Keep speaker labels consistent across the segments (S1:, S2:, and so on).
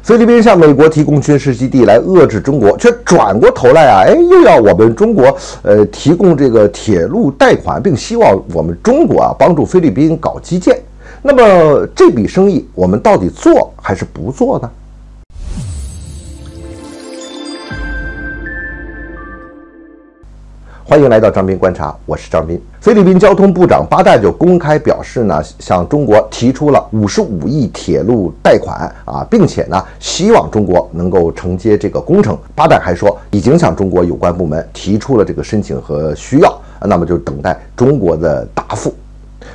S1: 菲律宾向美国提供军事基地来遏制中国，却转过头来啊，又要我们中国提供这个铁路贷款，并希望我们中国啊帮助菲律宾搞基建。那么这笔生意我们到底做还是不做呢？欢迎来到张斌观察，我是张斌。菲律宾交通部长巴代就公开表示呢，向中国提出了55亿铁路贷款啊，并且呢，希望中国能够承接这个工程。巴代还说，已经向中国有关部门提出了这个申请和需要，那么就等待中国的答复。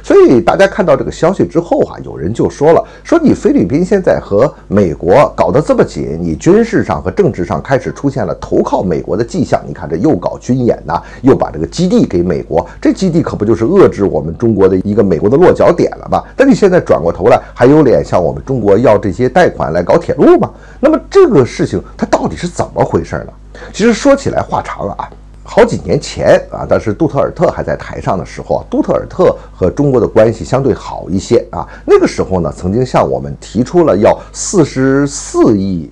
S1: 所以大家看到这个消息之后啊，有人就说了，说你菲律宾现在和美国搞得这么紧，你军事上和政治上开始出现了投靠美国的迹象。你看这又搞军演呐，又把这个基地给美国，这基地可不就是遏制我们中国的一个美国的落脚点了吗？但你现在转过头来还有脸向我们中国要这些贷款来搞铁路吗？那么这个事情它到底是怎么回事呢？其实说起来话长啊。好几年前啊，当时杜特尔特还在台上的时候啊，杜特尔特和中国的关系相对好一些啊。那个时候呢，曾经向我们提出了要44亿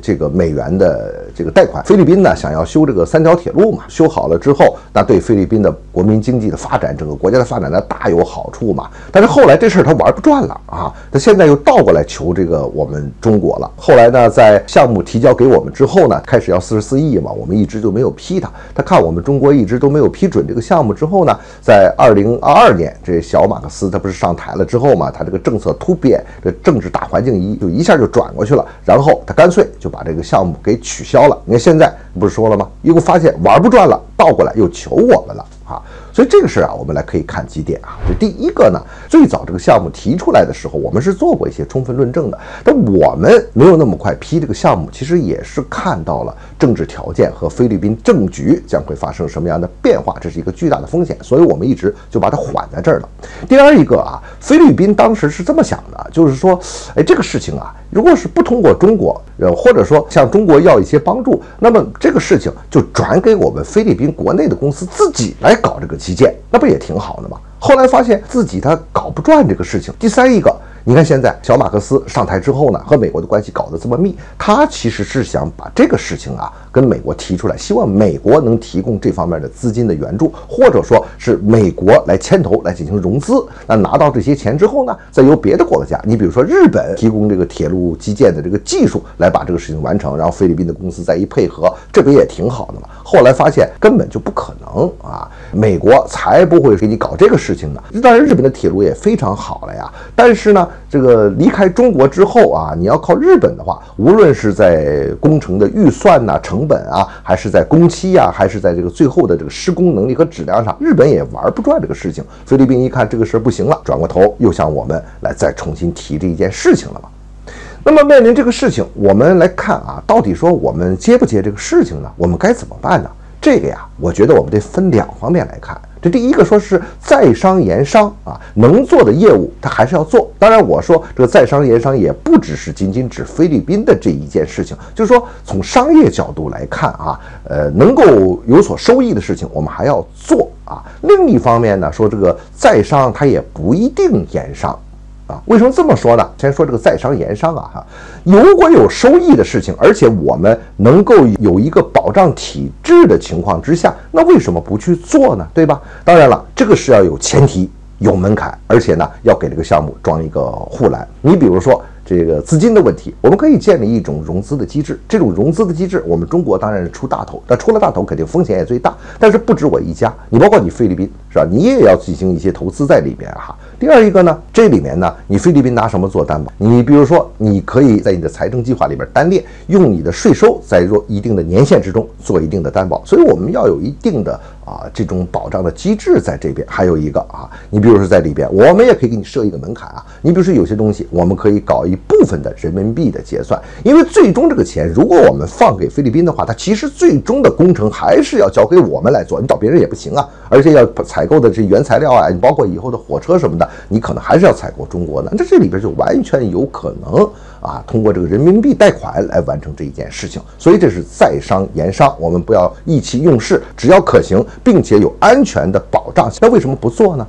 S1: 这个美元的这个贷款。菲律宾呢想要修这个3条铁路嘛，修好了之后，那对菲律宾的国民经济的发展，整个国家的发展呢大有好处嘛。但是后来这事儿他玩不转了啊，他现在又倒过来求这个我们中国了。后来呢，在项目提交给我们之后呢，开始要44亿嘛，我们一直就没有批他。他看我们中国一直都没有批准这个项目之后呢，在2022年，这小马克思他不是上台了之后嘛，他这个政策突变，这政治大环境一下就转过去了，然后他干脆就把这个项目给取消了。你看现在不是说了吗？又发现玩不转了，倒过来又求我们了啊！所以这个事啊，我们来可以看几点啊。这第一个呢，最早这个项目提出来的时候，我们是做过一些充分论证的，但我们没有那么快批这个项目，其实也是看到了政治条件和菲律宾政局将会发生什么样的变化，这是一个巨大的风险，所以我们一直就把它缓在这儿了。第二一个啊，菲律宾当时是这么想的，就是说，这个事情啊，如果是不通过中国，或者说向中国要一些帮助，那么这个事情就转给我们菲律宾国内的公司自己来搞这个基建，那不也挺好的吗？后来发现自己他搞不转这个事情。第三一个，你看现在小马克思上台之后呢，和美国的关系搞得这么密，他其实是想把这个事情啊跟美国提出来，希望美国能提供这方面的资金的援助，或者说是美国来牵头来进行融资。那拿到这些钱之后呢，再由别的国家，你比如说日本提供这个铁路基建的这个技术来把这个事情完成，然后菲律宾的公司再一配合，这不也挺好的吗？后来发现根本就不可能啊，美国才不会给你搞这个事情呢。当然日本的铁路也非常好了呀，但是呢，这个离开中国之后啊，你要靠日本的话，无论是在工程的预算呐、成本啊，还是在工期啊，还是在这个最后的这个施工能力和质量上，日本也玩不转这个事情。菲律宾一看这个事儿不行了，转过头又向我们来再重新提这一件事情了嘛。那么面临这个事情，我们来看啊，到底说我们接不接这个事情呢？我们该怎么办呢？这个呀，我觉得我们得分2方面来看。这第一个说是在商言商啊，能做的业务它还是要做。当然我说这个在商言商也不只是仅仅指菲律宾的这一件事情，就是说从商业角度来看啊，能够有所收益的事情我们还要做啊。另一方面呢，说这个在商它也不一定言商。为什么这么说呢？先说这个在商言商啊，如果有收益的事情，而且我们能够有一个保障体制的情况之下，那为什么不去做呢？对吧？当然了，这个是要有前提、有门槛，而且呢，要给这个项目装一个护栏。你比如说这个资金的问题，我们可以建立一种融资的机制。这种融资的机制，我们中国当然是出大头，但出了大头肯定风险也最大。但是不止我一家，你包括你菲律宾是吧？你也要进行一些投资在里面哈。第二一个呢，这里面呢，你菲律宾拿什么做担保？你比如说，你可以在你的财政计划里边单列，用你的税收在一定的年限之中做一定的担保。所以我们要有一定的这种保障的机制在这边。还有一个你比如说在里边，我们也可以给你设一个门槛你比如说有些东西，我们可以搞一部分的人民币的结算，因为最终这个钱如果我们放给菲律宾的话，它其实最终的工程还是要交给我们来做，你找别人也不行而且要采购的这原材料你包括以后的火车什么的，你可能还是要采购中国的，这里边就完全有可能通过这个人民币贷款来完成这一件事情。所以这是在商言商，我们不要意气用事，只要可行并且有安全的保障，那为什么不做呢？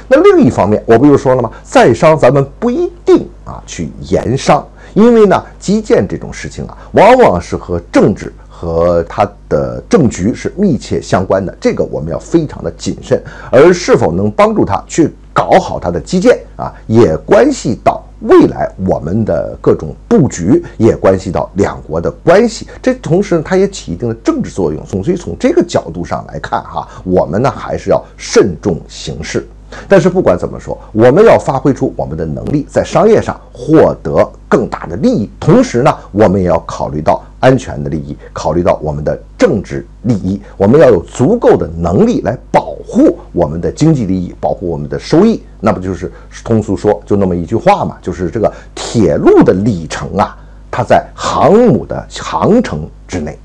S1: 那另一方面，我不就说了吗？在商咱们不一定去言商，因为呢，基建这种事情啊，往往是和政治和它的政局是密切相关的，这个我们要非常的谨慎。而是否能帮助它去搞好它的基建啊，也关系到未来我们的各种布局，也关系到两国的关系。这同时它也起一定的政治作用。所以从这个角度上来看哈，我们呢还是要慎重行事。但是不管怎么说，我们要发挥出我们的能力，在商业上获得更大的利益，同时呢，我们也要考虑到安全的利益，考虑到我们的政治利益，我们要有足够的能力来保护我们的经济利益，保护我们的收益。那不就是通俗说就那么一句话嘛，就是这个铁路的里程啊，它在航母的航程之内。